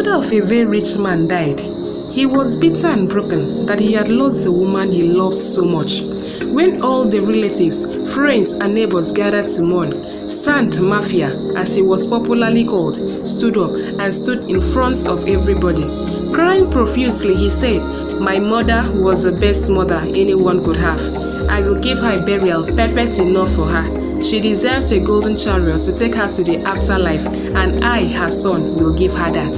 mother of a very rich man died. He was bitter and broken that he had lost the woman he loved so much. When all the relatives, friends, and neighbors gathered to mourn, Sand Mafia, as he was popularly called, stood up and stood in front of everybody. Crying profusely, he said, "My mother was the best mother anyone could have. I will give her a burial perfect enough for her. She deserves a golden chariot to take her to the afterlife, and I, her son, will give her that."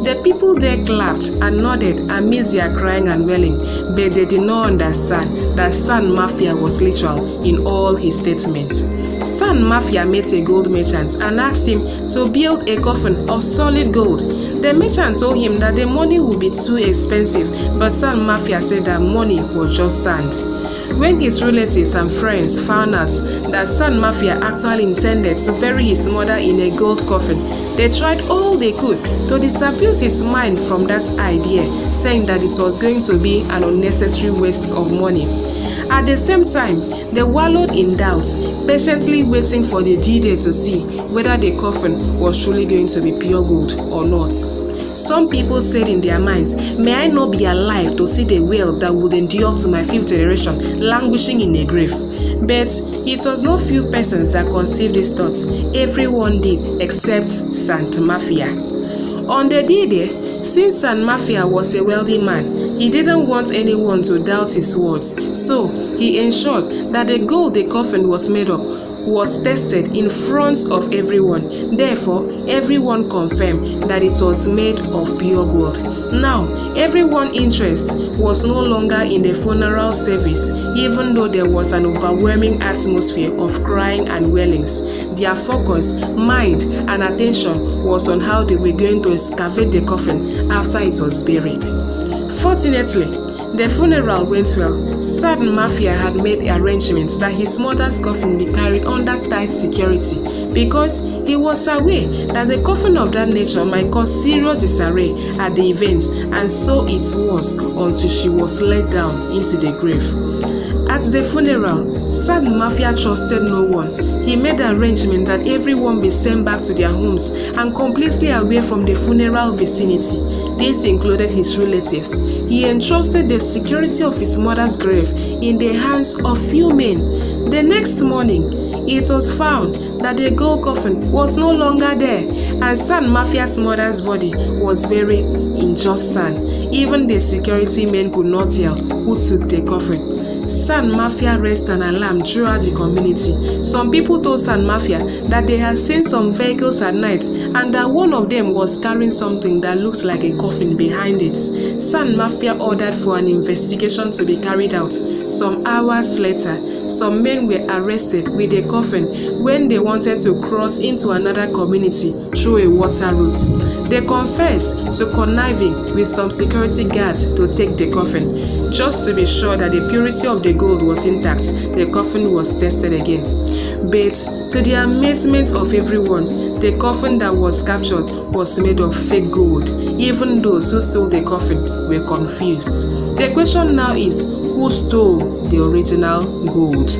The people there clapped and nodded amidst their crying and wailing, but they did not understand that Sand Mafia was literal in all his statements. Sand Mafia met a gold merchant and asked him to build a coffin of solid gold. The merchant told him that the money would be too expensive, but Sand Mafia said that money was just sand. When his relatives and friends found out that Sand Mafia actually intended to bury his mother in a gold coffin, they tried all they could to disabuse his mind from that idea, saying that it was going to be an unnecessary waste of money. At the same time, they wallowed in doubt, patiently waiting for the D-Day to see whether the coffin was truly going to be pure gold or not. Some people said in their minds, "May I not be alive to see the wealth that would endure to my fifth generation languishing in a grave." But it was not few persons that conceived these thoughts. Everyone did except Sand Mafia. On the D-Day, since Sand Mafia was a wealthy man, he didn't want anyone to doubt his words, so he ensured that the gold the coffin was made of was tested in front of everyone. Therefore, everyone confirmed that it was made of pure gold. Now, everyone's interest was no longer in the funeral service, even though there was an overwhelming atmosphere of crying and wailings. Their focus, mind, and attention was on how they were going to excavate the coffin after it was buried. Fortunately, the funeral went well. Sand Mafia had made arrangements that his mother's coffin be carried under tight security because he was aware that the coffin of that nature might cause serious disarray at the event, and so it was until she was let down into the grave. At the funeral, Sand Mafia trusted no one. He made arrangements that everyone be sent back to their homes and completely away from the funeral vicinity. This included his relatives. He entrusted the security of his mother's grave in the hands of few men. The next morning, it was found that the gold coffin was no longer there, and Sand Mafia's mother's body was buried in just sand. Even the security men could not tell who took the coffin. Sand Mafia raised an alarm throughout the community. Some people told Sand Mafia that they had seen some vehicles at night and that one of them was carrying something that looked like a coffin behind it. Sand Mafia ordered for an investigation to be carried out. Some hours later, some men were arrested with a coffin when they wanted to cross into another community through a water route. They confessed to conniving with some security guards to take the coffin. Just to be sure that the purity of the gold was intact, the coffin was tested again. But to the amazement of everyone, the coffin that was captured was made of fake gold. Even those who stole the coffin were confused. The question now is, who stole the original gold?